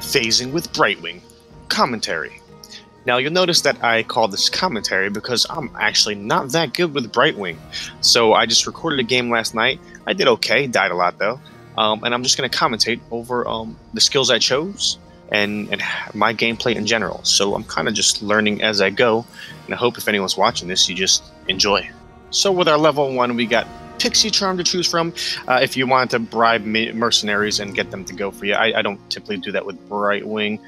Phasing with Brightwing commentary. Now you'll notice that I call this commentary because I'm actually not that good with Brightwing. So I just recorded a game last night. I did okay, died a lot though. And I'm just going to commentate over the skills I chose and my gameplay in general. So I'm kind of just learning as I go, and I hope if anyone's watching this, you just enjoy. So with our level 1, we got Pixie Charm to choose from. If you wanted to bribe mercenaries and get them to go for you, I don't typically do that with Brightwing.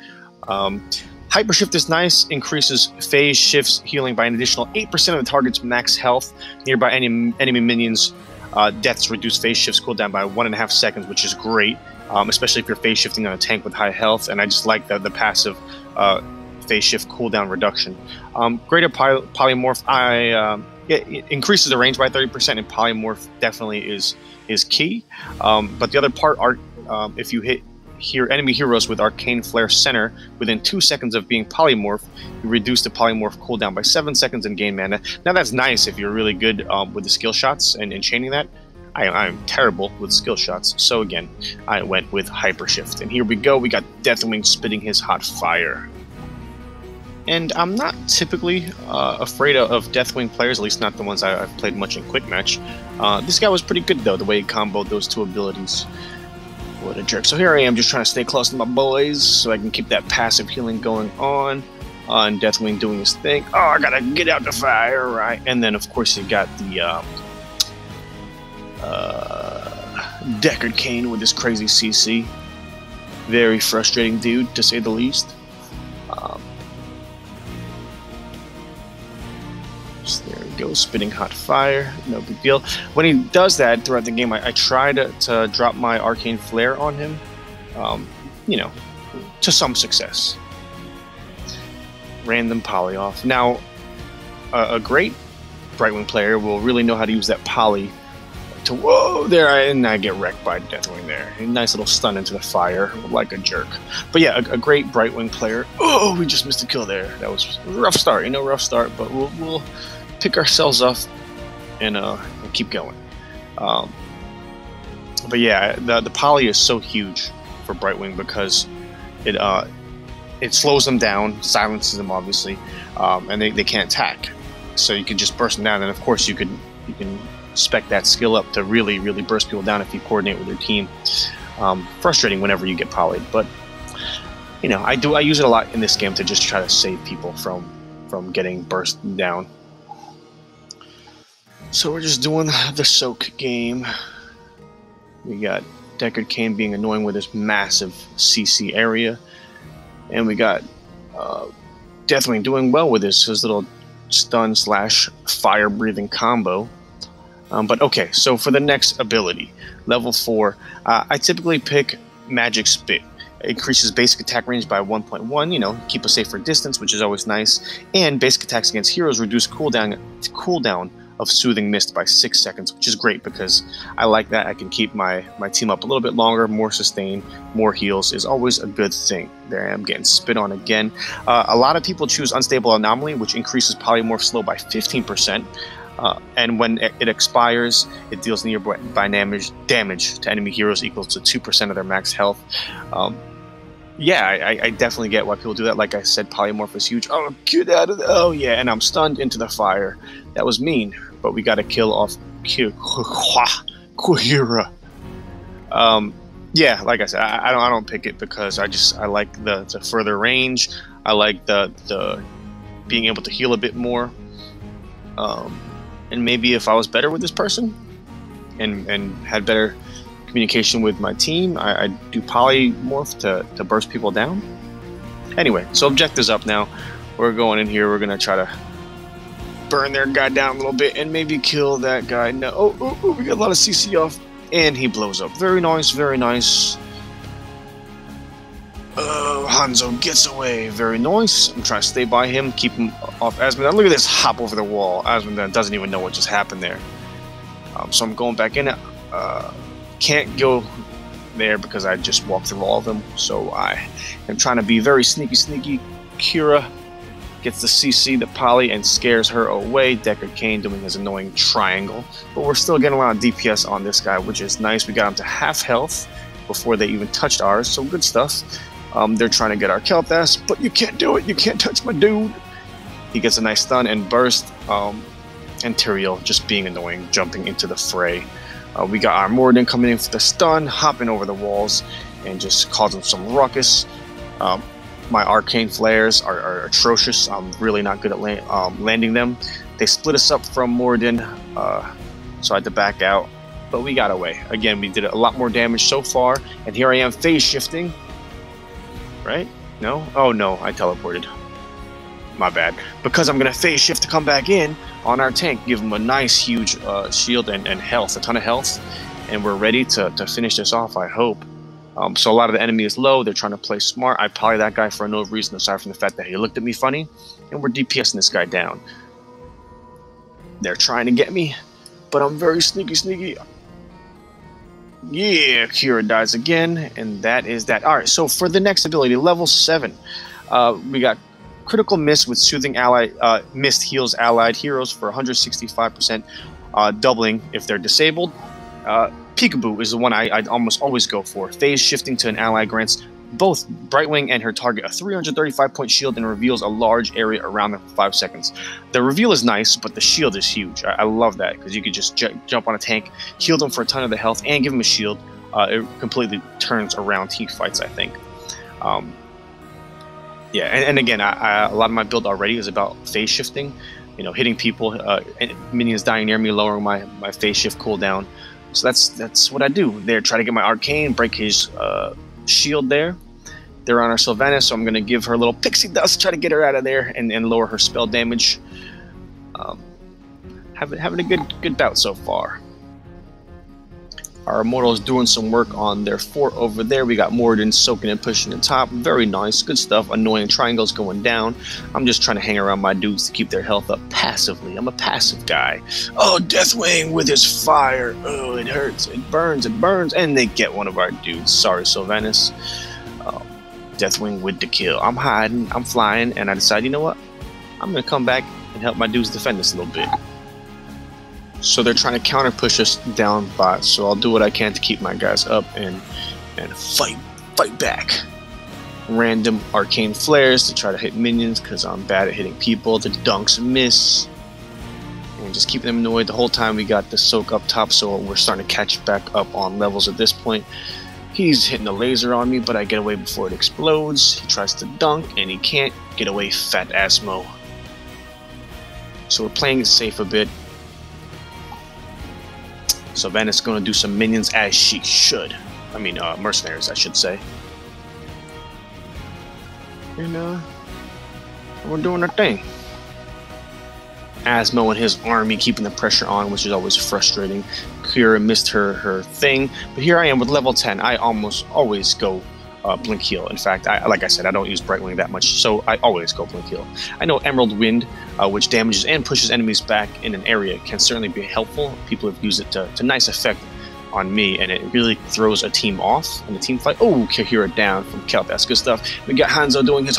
Hyper Shift is nice, increases phase shifts healing by an additional 8% of the target's max health. Nearby enemy minions' deaths reduce phase shifts cooldown by 1.5 seconds, which is great, especially if you're phase shifting on a tank with high health. And I just like the passive phase shift cooldown reduction. Greater Polymorph, it increases the range by 30%, and Polymorph definitely is key. But the other part are if you hit enemy heroes with Arcane Flare Center within 2 seconds of being polymorph, you reduce the polymorph cooldown by 7 seconds and gain mana. Now that's nice if you're really good with the skill shots and chaining that. I'm terrible with skill shots, so again, I went with Hyper Shift. And here we go, we got Deathwing spitting his hot fire. And I'm not typically afraid of Deathwing players, at least not the ones I've played much in Quick Match. This guy was pretty good though, the way he comboed those two abilities. What a jerk. So here I am just trying to stay close to my boys so I can keep that passive healing going on. And Deathwing doing his thing. Oh, I gotta get out the fire, right? And then, of course, you got the Deckard Cain with his crazy CC. Very frustrating dude, to say the least. There we go, spitting hot fire, no big deal. When he does that throughout the game, I try to drop my Arcane Flare on him, you know, to some success. Random poly off. Now, a great Brightwing player will really know how to use that poly to, whoa, there, and I get wrecked by Deathwing there. A nice little stun into the fire, like a jerk. But yeah, a great Brightwing player. Oh, we just missed a kill there. That was a rough start, you know, rough start, but we'll pick ourselves up and keep going. But yeah, the poly is so huge for Brightwing because it slows them down, silences them obviously, and they can't attack. So you can just burst them down, and of course you can spec that skill up to really burst people down if you coordinate with your team. Frustrating whenever you get polyed, but you know, I use it a lot in this game to just try to save people from getting burst down. So we're just doing the soak game. We got Deckard Cain being annoying with his massive CC area, and we got Deathwing doing well with his little stun / fire breathing combo. But okay, so for the next ability, level 4, I typically pick Magic Spit. It increases basic attack range by 1.1, you know, keep a safer distance, which is always nice, and basic attacks against heroes reduce cooldown of Soothing Mist by 6 seconds, which is great because I like that. I can keep my team up a little bit longer, more sustain, more heals is always a good thing. There I am getting spit on again. A lot of people choose Unstable Anomaly, which increases Polymorph Slow by 15%. And when it expires, it deals nearby damage to enemy heroes equal to 2% of their max health. Yeah, I definitely get why people do that. Like I said, Polymorph is huge. Oh, get out of there. Oh, yeah, and I'm stunned into the fire. That was mean, but we got to kill off Kuhira. Yeah, like I said, I don't pick it because I like the further range. I like the being able to heal a bit more. And maybe if I was better with this person and had better communication with my team, I'd do polymorph to burst people down. Anyway, so objective's up now. We're going in here. We're going to try to burn their guy down a little bit and maybe kill that guy. No, oh, we got a lot of CC off. And he blows up. Very nice, very nice. Hanzo gets away. Very nice. I'm trying to stay by him, keep him off Asmodon. Look at this hop over the wall. Asmodon doesn't even know what just happened there. So I'm going back in. Can't go there because I just walked through all of them. So I am trying to be very sneaky. Kira gets the CC, the poly, and scares her away. Deckard Cain doing his annoying triangle. But we're still getting a lot of DPS on this guy, which is nice. We got him to half health before they even touched ours, so good stuff. They're trying to get our Kel'Thas, but you can't do it. You can't touch my dude. He gets a nice stun and burst. And Tyrael just being annoying, jumping into the fray. We got our Moradin coming in for the stun, hopping over the walls, and just causing some ruckus. My arcane flares are atrocious. I'm really not good at landing them. They split us up from Moradin, so I had to back out. But we got away. Again, we did a lot more damage so far, and here I am phase shifting. Right? No? Oh no, I teleported. My bad. Because I'm going to phase shift to come back in on our tank, give him a nice huge shield and health, a ton of health, and we're ready to finish this off, I hope. So a lot of the enemy is low. They're trying to play smart. I poly that guy for no reason aside from the fact that he looked at me funny, and we're DPSing this guy down. They're trying to get me, but I'm very sneaky. Yeah, Kira dies again, and that is that. Alright, so for the next ability, level 7, we got Critical Miss with Soothing Mist heals allied heroes for 165%, doubling if they're disabled. Peekaboo is the one I almost always go for. Phase shifting to an ally grants both Brightwing and her target a 335-point shield and reveals a large area around them for 5 seconds. The reveal is nice, but the shield is huge. I love that because you could just jump on a tank, heal them for a ton of the health, and give them a shield. It completely turns around team fights, I think. Yeah, and again, a lot of my build already is about phase shifting. You know, hitting people, minions dying near me, lowering my phase shift cooldown. So that's what I do. There, try to get my arcane, break his shield there. They're on our Sylvanas, so I'm going to give her a little pixie dust, try to get her out of there, and lower her spell damage. Having a good bout so far. Our Immortal is doing some work on their fort over there. We got Moradin soaking and pushing the top. Very nice. Good stuff. Annoying triangles going down. I'm just trying to hang around my dudes to keep their health up passively. I'm a passive guy. Oh, Deathwing with his fire. Oh, it hurts. It burns. And they get one of our dudes. Sorry, Sylvanas. Deathwing with the kill. I'm hiding. I'm flying. And I decide, you know what? I'm going to come back and help my dudes defend this a little bit. So they're trying to counter push us down bot, so I'll do what I can to keep my guys up and fight back. Random arcane flares to try to hit minions because I'm bad at hitting people. The dunks miss. And just keeping them annoyed the whole time. We got the soak up top, so we're starting to catch back up on levels at this point. He's hitting a laser on me, but I get away before it explodes. He tries to dunk, and he can't get away, fat Asmo. So we're playing it safe a bit. Sylvanas going to do some minions as she should. I mean, mercenaries, I should say. And, we're doing our thing. Asmo and his army keeping the pressure on, which is always frustrating. Kira missed her thing. But here I am with level 10. I almost always go blink heal. In fact, like I said, I don't use Brightwing that much, so I always go blink heal. I know Emerald Wind, which damages and pushes enemies back in an area, can certainly be helpful. People have used it to nice effect on me, and it really throws a team off in the team fight. Oh, Kahira down from Kel'Thas. Good stuff. We got Hanzo doing his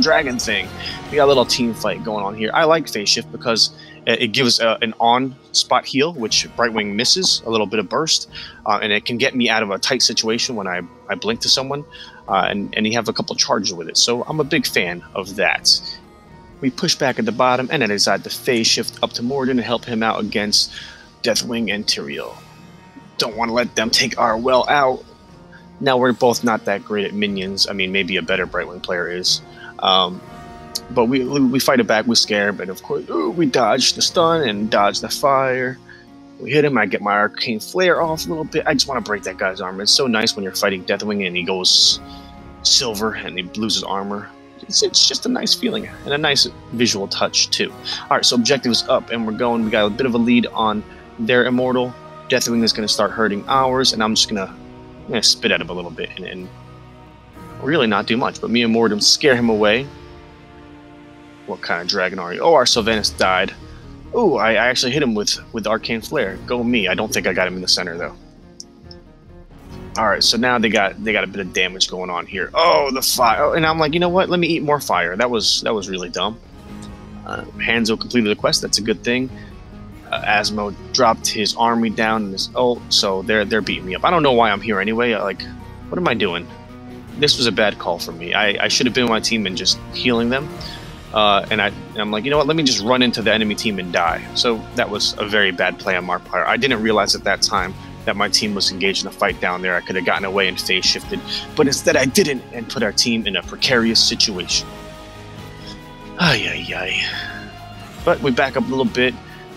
dragon thing. We got a little team fight going on here. I like phase shift because it gives an on-spot heal, which Brightwing misses, a little bit of burst, and it can get me out of a tight situation when I blink to someone, and you have a couple charges with it. So I'm a big fan of that. We push back at the bottom, and then I decide to phase shift up to Moradin and help him out against Deathwing and Tyrael. Don't want to let them take our well out. Now, we're both not that great at minions. I mean, maybe a better Brightwing player is. But we fight it back, we scare, but of course, we dodge the stun and dodge the fire. We hit him, I get my arcane flare off a little bit. I just want to break that guy's armor. It's so nice when you're fighting Deathwing and he goes silver and he loses armor. It's just a nice feeling and a nice visual touch too. Alright, so objective is up and we're going. We got a bit of a lead on their Immortal. Deathwing is going to start hurting ours, and I'm just going to spit at him a little bit and really not do much. But me and Moradin scare him away. What kind of dragon are you? Oh, our Sylvanas died. Oh, I actually hit him with Arcane Flare. Go me. I don't think I got him in the center, though. Alright, so now they got a bit of damage going on here. Oh, the fire. Oh, and I'm like, you know what? Let me eat more fire. That was really dumb. Hanzo completed the quest. That's a good thing. Asmo dropped his army down in his ult, so they're beating me up. I don't know why I'm here anyway. Like, what am I doing? this was a bad call for me. I should have been on my team and just healing them. And I'm like, you know what, let me just run into the enemy team and die. So that was a very bad play on my part. I didn't realize at that time that my team was engaged in a fight down there. I could have gotten away and phase shifted, but instead I didn't and put our team in a precarious situation. Ay, ay, ay. But we back up a little bit.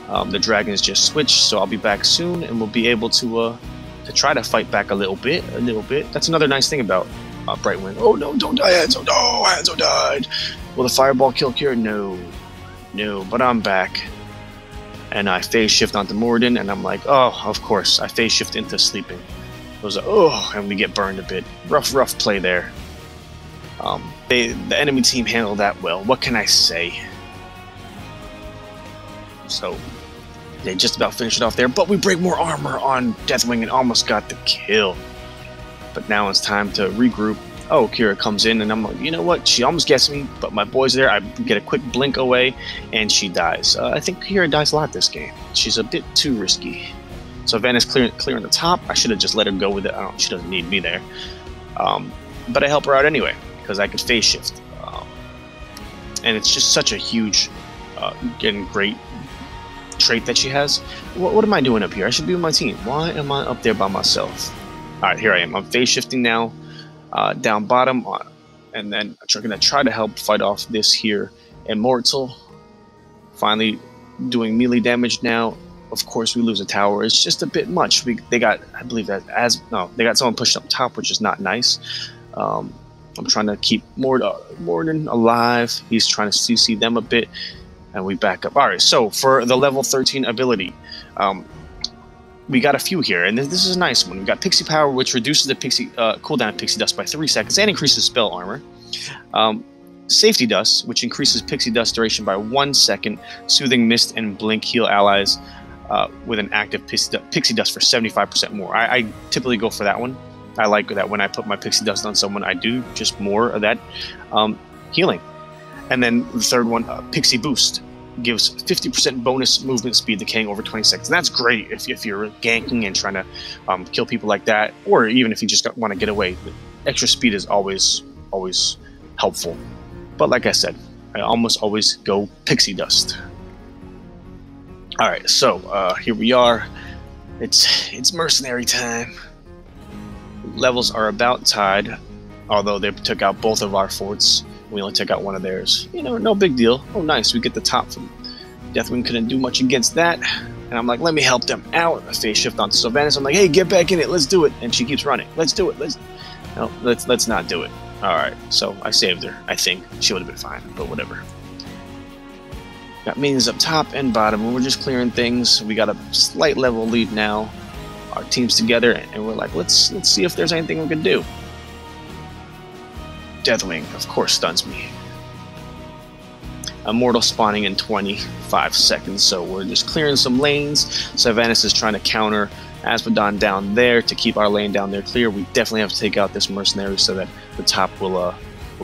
The dragons just switched, so I'll be back soon, and we'll be able to try to fight back a little bit. That's another nice thing about Brightwing. Oh no, don't die, Hanzo! No, Hanzo died! Will the fireball kill Kira? No. No, but I'm back. And I phase shift onto Morden, and I'm like, oh, of course, I phase shift into sleeping. It was and we get burned a bit. Rough play there. The enemy team handled that well. What can I say? So, they just about finished it off there, but we break more armor on Deathwing and almost got the kill. But now it's time to regroup. Oh, Kira comes in, and I'm like, you know what? She almost gets me, but my boy's there. I get a quick blink away, and she dies. I think Kira dies a lot this game. She's a bit too risky. So Vanna's clearing the top. I should have just let her go with it. She doesn't need me there. But I help her out anyway, because I can phase shift. And it's just such a huge and great trait that she has. What am I doing up here? I should be with my team. Why am I up there by myself? Alright, here I am. I'm phase shifting now. Down bottom, and then I'm going to try to help fight off this here Immortal. Finally doing melee damage now. Of course, we lose a tower. It's just a bit much. They got, I believe that they got someone pushed up top, which is not nice. I'm trying to keep Morden alive. He's trying to CC them a bit, and we back up. All right, so for the level 13 ability, we got a few here, and this is a nice one. We got Pixie Power, which reduces the cooldown of Pixie Dust by 3 seconds and increases spell armor. Safety Dust, which increases Pixie Dust duration by 1 second. Soothing Mist and Blink heal allies with an active Pixie Dust for 75% more. I typically go for that one. I like that when I put my Pixie Dust on someone, I do just more of that healing. And then the third one, Pixie Boost. Gives 50% bonus movement speed to King over 20 seconds. And that's great if you're ganking and trying to kill people like that, or even if you just want to get away. Extra speed is always helpful. But like I said, I almost always go Pixie Dust. Alright, so here we are. It's mercenary time. Levels are about tied, although they took out both of our forts. We only took out one of theirs. You know, no big deal. Oh, nice. We get the top from Deathwing. Couldn't do much against that. And I'm like, let me help them out. I phase shift onto Sylvanas. I'm like, hey, get back in it. Let's do it. And she keeps running. Let's do it. Let's not do it. All right. So I saved her. I think she would have been fine, but whatever. Got minions up top and bottom, and we're just clearing things. We got a slight level lead now. Our team's together, and we're like, let's see if there's anything we can do. Deathwing, of course, stuns me. Immortal spawning in 25 seconds, so we're just clearing some lanes. Sylvanas is trying to counter Asmodon down there to keep our lane down there clear. We definitely have to take out this mercenary so that the top will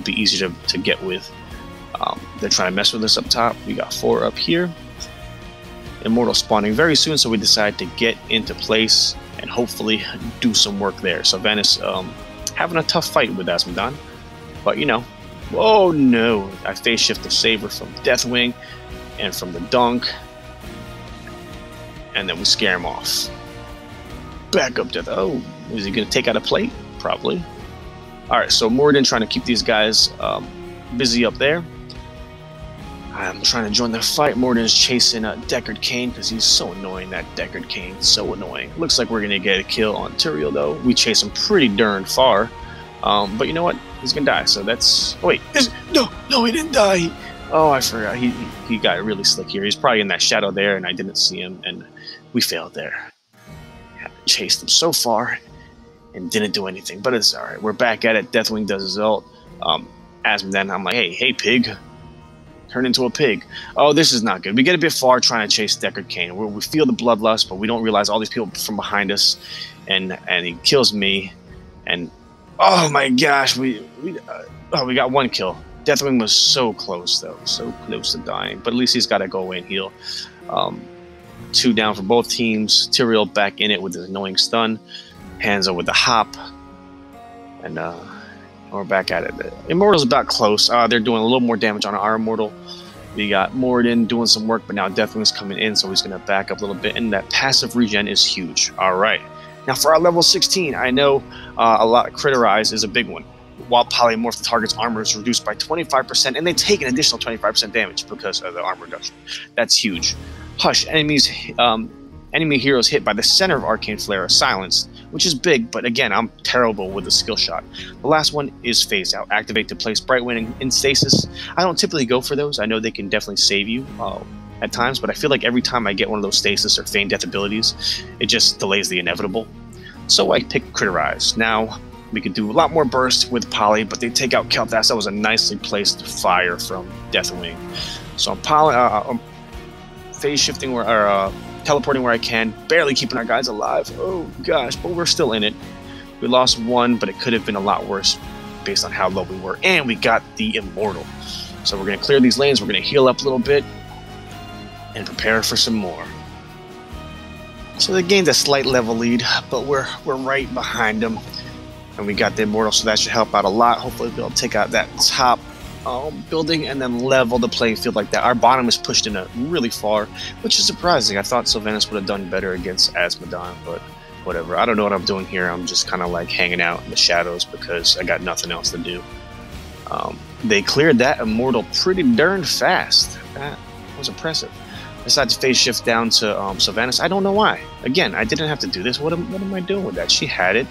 be easier to get with. They're trying to mess with us up top. We got 4 up here. Immortal spawning very soon, so we decide to get into place and hopefully do some work there. Sylvanas having a tough fight with Asmodon. But, you know, oh no, I phase shift the Saber from Deathwing and from the Dunk. And then we scare him off. Back up Death. Oh, is he going to take out a plate? Probably. Alright, so Morden trying to keep these guys busy up there. I'm trying to join the fight. Morden is chasing Deckard Cain because he's so annoying, that Deckard Cain. So annoying. Looks like we're going to get a kill on Tyrael, though. We chase him pretty darn far. But you know what? He's gonna die, so that's... Oh, wait. No, he didn't die! Oh, I forgot. He got really slick here. He's probably in that shadow there, and I didn't see him, and we failed there. Chased him so far, and didn't do anything, but it's alright. We're back at it. Deathwing does his ult. Then I'm like, hey, pig. Turn into a pig. Oh, this is not good. We get a bit far trying to chase Deckard Cain. We feel the bloodlust, but we don't realize all these people from behind us, and he kills me, and... Oh my gosh, we got 1 kill. Deathwing was so close, though. So close to dying. But at least he's got to go away and heal. 2 down for both teams. Tyrael back in it with his annoying stun. Hanzo with the hop. And We're back at it. Immortal's about close. They're doing a little more damage on our Immortal. We got Morden doing some work, but now Deathwing's coming in, so he's going to back up a little bit, and that passive regen is huge. Alright. Now for our level 16, I know a lot of Critterize is a big one. While polymorph, the target's armor is reduced by 25%, and they take an additional 25% damage because of the armor reduction. That's huge. Hush, enemy heroes hit by the center of Arcane Flare are silenced, which is big, but again, I'm terrible with the skill shot. The last one is Phase Out. Activate to place Brightwing in stasis. I don't typically go for those. I know they can definitely save you at times, but I feel like every time I get one of those stasis or Feign Death abilities, it just delays the inevitable. So I pick Critterize. Now, we could do a lot more burst with Poly, but they take out Kel'Thas. That was a nicely placed fire from Deathwing. So I'm phase shifting or teleporting where I can, barely keeping our guys alive. Oh gosh, but we're still in it. We lost one, but it could have been a lot worse based on how low we were. And we got the Immortal. So we're going to clear these lanes, we're going to heal up a little bit, and prepare for some more. So they gained a slight level lead, but we're right behind them. And we got the Immortal, so that should help out a lot. Hopefully we'll take out that top building and then level the playing field like that. Our bottom is pushed in really far, which is surprising. I thought Sylvanas would have done better against Azmodan, but whatever. I don't know what I'm doing here. I'm just kind of like hanging out in the shadows because I got nothing else to do. They cleared that Immortal pretty darn fast. That was impressive. I decided to phase shift down to Sylvanas. I don't know why. Again, I didn't have to do this. What am I doing with that? She had it.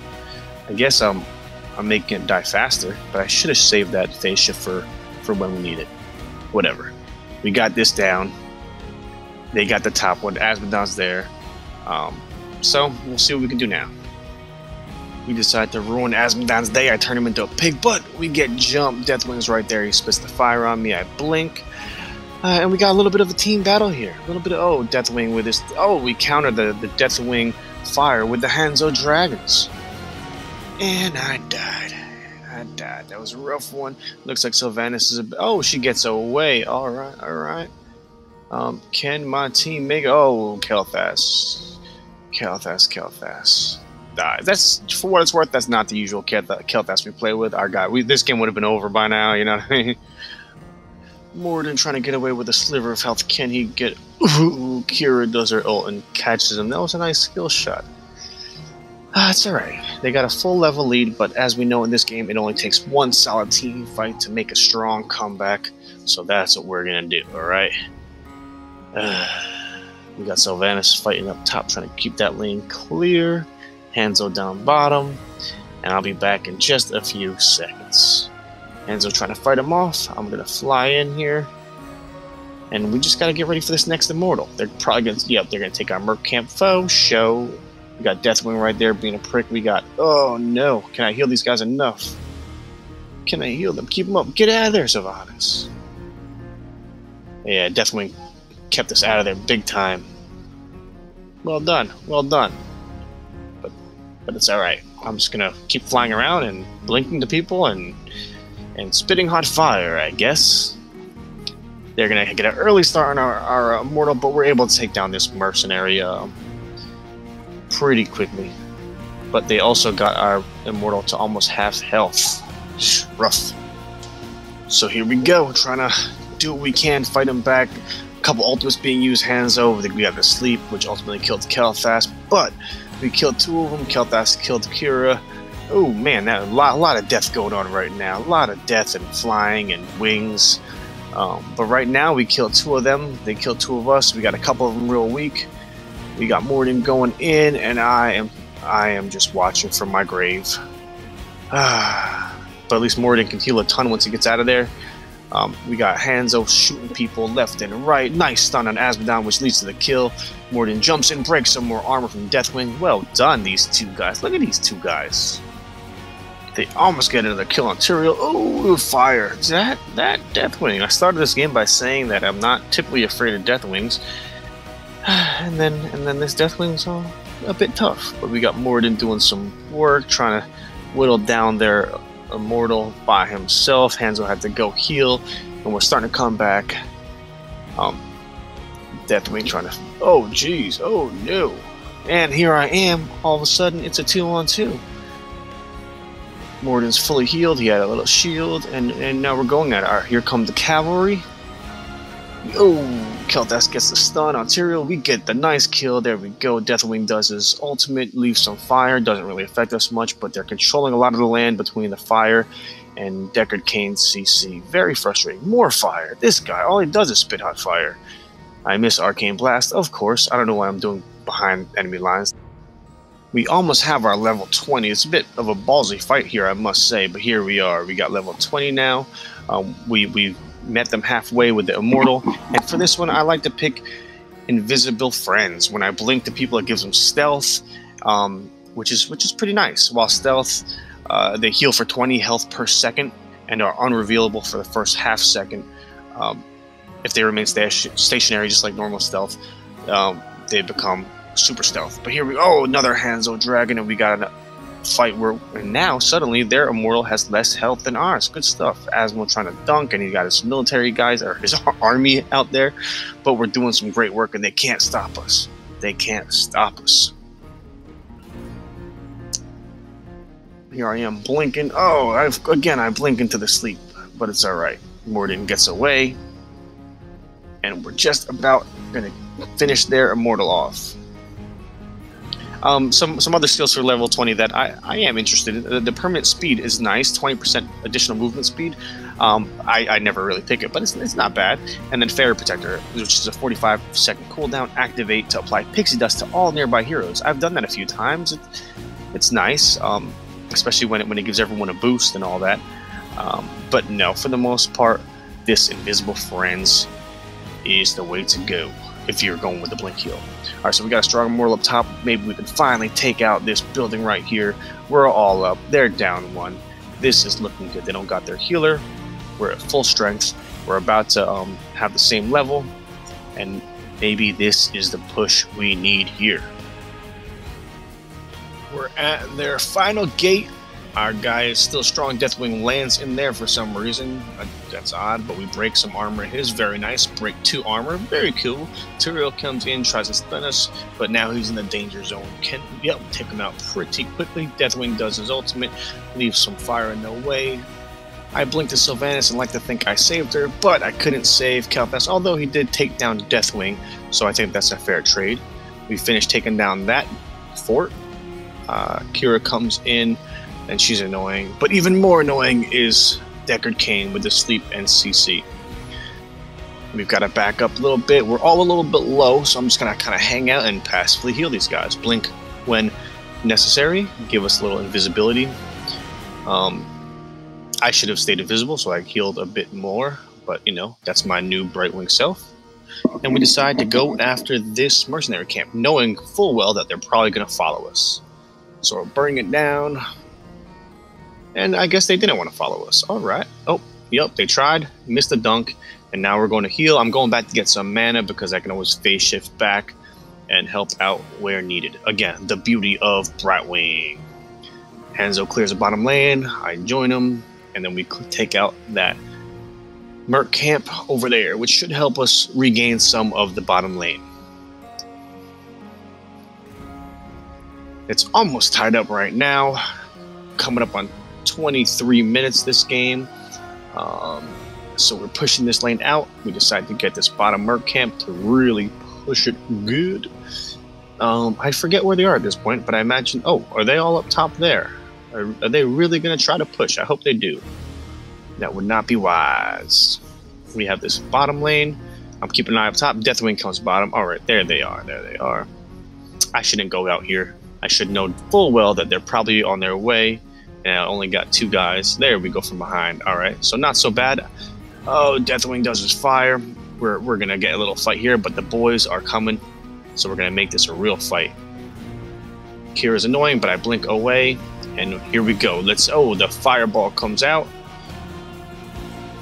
I guess I'm making it die faster, but I should have saved that phase shift for when we need it. Whatever. We got this down. They got the top one. Azmodan's there. So we'll see what we can do now. We decide to ruin Azmodan's day. I turn him into a pig, but we get jumped. Deathwing's right there. He spits the fire on me. I blink. And we got a little bit of a team battle here. A little bit of, Deathwing with this. We counter the Deathwing fire with the Hanzo Dragons. And I died. That was a rough one. Looks like Sylvanas is she gets away. Alright. Can my team make Kel'Thas die. That's, for what it's worth, that's not the usual Kel'Thas we play with. Our guy, this game would have been over by now, you know what I mean? Morden trying to get away with a sliver of health. Can he get... Kira does her ult and catches him. That was a nice skill shot. It's alright. They got a full level lead, but as we know in this game, it only takes one solid team fight to make a strong comeback. So that's what we're gonna do, alright? We got Sylvanas fighting up top, trying to keep that lane clear. Hanzo down bottom. And I'll be back in just a few seconds. Hanzo trying to fight him off. I'm gonna fly in here. And we just gotta get ready for this next Immortal. They're probably gonna, they're gonna take our Merc Camp foe, show. We got Deathwing right there being a prick. We got, oh no, can I heal these guys enough? Can I heal them? Keep them up. Get out of there, Sylvanas. Yeah, Deathwing kept us out of there big time. Well done. But it's alright. I'm just gonna keep flying around and blinking to people and spitting hot fire, I guess. They're gonna get an early start on our Immortal, but we're able to take down this mercenary pretty quickly. But they also got our Immortal to almost half health. Rough. So here we go, trying to do what we can, fight them back. A couple ultimates being used, Hanzo. We got the sleep, which ultimately killed Kel'Thas, but we killed two of them. Kel'Thas killed Kira. Oh man, that a lot of death going on right now. A lot of death and flying and wings. But right now we killed two of them. They killed two of us. We got a couple of them real weak. We got Morden going in, and I am just watching from my grave. But at least Morden can heal a ton once he gets out of there. We got Hanzo shooting people left and right. Nice stun on Azmodan, which leads to the kill. Morden jumps in, breaks some more armor from Deathwing. Well done, these two guys. Look at these two guys. They almost get another kill on Tyrael. Oh, fire. That Deathwing. I started this game by saying that I'm not typically afraid of Deathwings. And then this Deathwing's a bit tough. But we got Morden doing some work, trying to whittle down their Immortal by himself. Hanzo had to go heal, and we're starting to come back. Deathwing trying to... Oh, jeez. Oh, no. And here I am. All of a sudden, it's a 2-on-2. Morden's fully healed. He had a little shield, and now we're going at it. All right, here come the cavalry. Oh, Kel'Thas gets the stun on Tyrael. We get the nice kill. There we go. Deathwing does his ultimate, leaves some fire. Doesn't really affect us much, but they're controlling a lot of the land between the fire and Deckard Cain's CC. Very frustrating. More fire. This guy, all he does is spit hot fire. I miss Arcane Blast, of course. I don't know what I'm doing behind enemy lines. We almost have our level 20. It's a bit of a ballsy fight here, I must say, but here we are. We got level 20 now. We met them halfway with the Immortal, and for this one, I like to pick Invisible Friends. When I blink to people, it gives them stealth, which is pretty nice. While stealth, they heal for 20 health per second and are unrevealable for the first half second. If they remain stationary, just like normal stealth, they become super stealth. But here we another Hanzo Dragon, and we got a fight where now suddenly their Immortal has less health than ours. Good stuff. Asmo trying to dunk, and he got his military guys or his army out there, but we're doing some great work, and they can't stop us. They can't stop us. Here I am blinking. I blink into the sleep, but it's alright. Morden gets away, and we're just about gonna finish their Immortal off. Some other skills for level 20 that I am interested in. The permanent speed is nice, 20% additional movement speed. I never really pick it, but it's not bad. And then Fairy Protector, which is a 45-second cooldown, activate to apply pixie dust to all nearby heroes. I've done that a few times. It's nice, especially when it gives everyone a boost and all that. But no, for the most part, this Invisible Friends is the way to go if you're going with the blink heal. Alright, so we got a strong Immortal up top. Maybe we can finally take out this building right here. We're all up. They're down one. This is looking good. They don't got their healer. We're at full strength. We're about to have the same level. And maybe this is the push we need here. We're at their final gate. Our guy is still strong. Deathwing lands in there for some reason. That's odd, but we break some armor. It is very nice. Break 2 armor. Very cool. Tyrael comes in, tries to stun us, but now he's in the danger zone. Take him out pretty quickly. Deathwing does his ultimate, leaves some fire in the way. I blinked to Sylvanas and like to think I saved her, but I couldn't save Kel'Thas, although he did take down Deathwing, so I think that's a fair trade. We finished taking down that fort. Kira comes in, and she's annoying. But even more annoying is Deckard Cain with the sleep and CC. We've got to back up a little bit. We're all a little bit low, so I'm just going to kind of hang out and passively heal these guys. Blink when necessary. Give us a little invisibility. I should have stayed invisible, so I healed a bit more. But, that's my new Brightwing self. And we decide to go after this mercenary camp, knowing full well that they're probably going to follow us. So we're burning it down. And I guess they didn't want to follow us. All right. Oh, yep, they tried. Missed the dunk. And now we're going to heal. I'm going back to get some mana because I can always phase shift back and help out where needed. Again, the beauty of Brightwing. Hanzo clears the bottom lane. I join him. And then we take out that Merc camp over there, which should help us regain some of the bottom lane. It's almost tied up right now. Coming up on 23 minutes this game. So we're pushing this lane out. We decided to get this bottom Merc camp to really push it good. I forget where they are at this point, but I imagine... are they all up top there? Are they really going to try to push? I hope they do. That would not be wise. We have this bottom lane. I'm keeping an eye up top. Deathwing comes bottom. Alright, there they are. There they are. I shouldn't go out here. I should know full well that they're probably on their way. And I only got 2 guys. There we go from behind. Alright, so not so bad. Oh, Deathwing does his fire. We're going to get a little fight here, but the boys are coming. So we're going to make this a real fight. Kira's annoying, but I blink away. And here we go. The fireball comes out.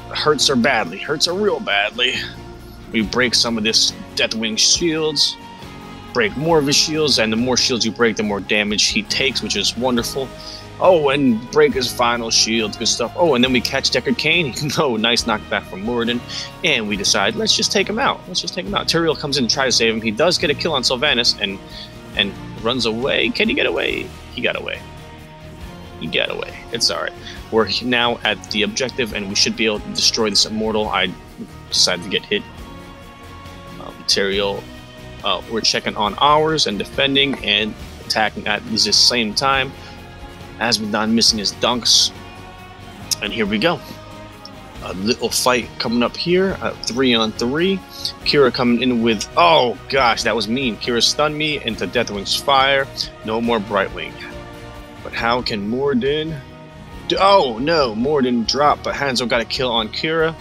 Hurts her badly. Hurts her real badly. We break some of this Deathwing shields. Break more of his shields, and the more shields you break, the more damage he takes, which is wonderful. And break his final shield. Good stuff. And then we catch Deckard Cain. Nice knockback from Morden. And we decide, let's just take him out. Tyrael comes in to try to save him. He does get a kill on Sylvanas and runs away. Can he get away? He got away. He got away. It's alright. We're now at the objective, and we should be able to destroy this immortal. I decided to get hit. Material. We're checking on ours and defending and attacking at the same time. Asmodon missing his dunks. And here we go. A little fight coming up here. 3-on-3. Kira coming in with... Oh, gosh, that was mean. Kira stunned me into Deathwing's fire. No more Brightwing. But how can Morden... Oh, no. Morden dropped, but Hanzo got a kill on Kira.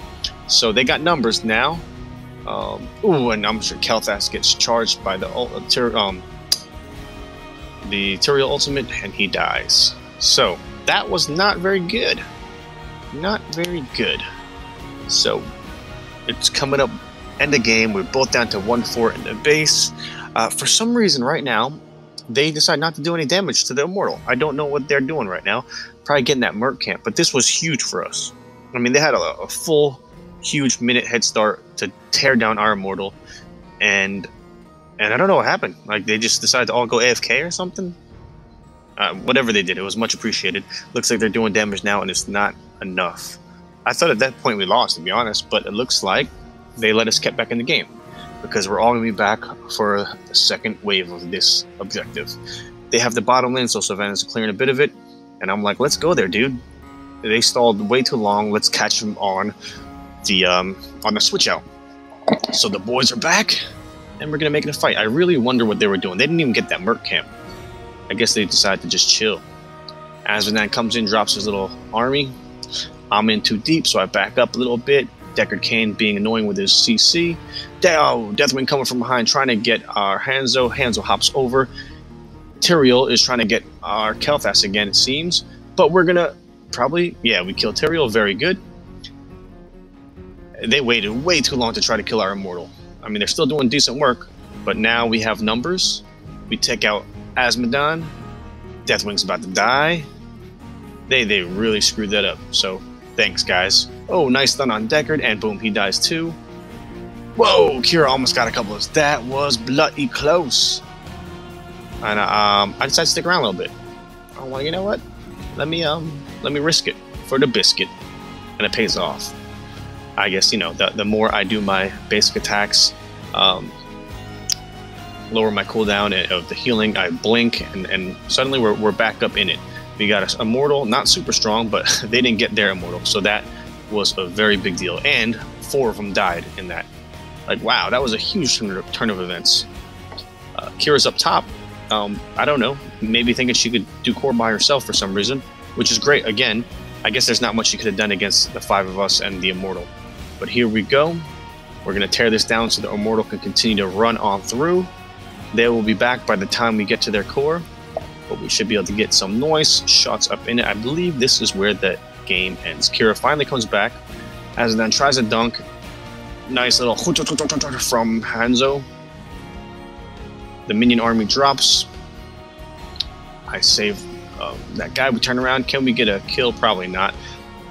So they got numbers now. Ooh, and I'm sure Kel'Thas gets charged by the Tyrael ultimate, and he dies. So, that was not very good. Not very good. So, it's coming up, end of game. We're both down to 1-4 in the base. For some reason, right now, they decide not to do any damage to the Immortal. I don't know what they're doing right now. Probably getting that Merc camp, but this was huge for us. I mean, they had a full... huge minute head start to tear down our Immortal, and I don't know what happened. Like, they just decided to all go AFK or something. Whatever they did, it was much appreciated. Looks like they're doing damage now, and it's not enough. I thought at that point we lost, to be honest, but it looks like they let us get back in the game, because we're all going to be back for the second wave of this objective. They have the bottom lane, so Savannah's clearing a bit of it, and I'm like, let's go there, dude. They stalled way too long. Let's catch them on the switch out. So the boys are back, and we're gonna make it a fight. I really wonder what they were doing. They didn't even get that Merc camp. I guess they decided to just chill. Asmodon comes in, drops his little army. I'm in too deep, so I back up a little bit. Deckard Cain being annoying with his CC. Deathwing coming from behind, trying to get our Hanzo. Hanzo hops over. Tyrael is trying to get our Kel'Thas again, it seems. But we're gonna probably... Yeah, we killed Tyrael. Very good. They waited way too long to try to kill our Immortal. I mean, they're still doing decent work, but now we have numbers. We take out Asmodon. Deathwing's about to die. They really screwed that up, so thanks, guys. Oh, nice stun on Deckard, and boom, he dies too. Whoa, Kira almost got a couple of... That was bloody close. And I decided to stick around a little bit. I'm like, you know what? Let me risk it for the biscuit, and it pays off. I guess, you know, the more I do my basic attacks, lower my cooldown of the healing, I blink, and suddenly we're back up in it. We got a Immortal, not super strong, but they didn't get their Immortal, so that was a very big deal. And 4 of them died in that. Like, wow, that was a huge turn of events. Kira's up top. I don't know, maybe thinking she could do core by herself for some reason, which is great. Again, I guess there's not much she could have done against the 5 of us and the Immortal. But here we go. We're going to tear this down so the Immortal can continue to run on through. They will be back by the time we get to their core. But we should be able to get some noise shots up in it. I believe this is where the game ends. Kira finally comes back. Asmodon tries a dunk. Nice little from Hanzo. The minion army drops. I save that guy. We turn around. Can we get a kill? Probably not.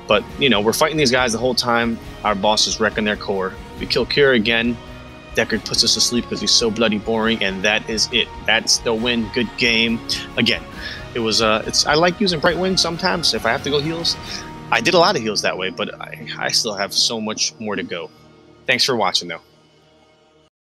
But, you know, we're fighting these guys the whole time. Our boss is wrecking their core. We kill Kira again. Deckard puts us to sleep because he's so bloody boring, and that is it. That's the win. Good game. Again, it was. I like using Brightwing sometimes if I have to go heals. I did a lot of heals that way, but I still have so much more to go. Thanks for watching, though.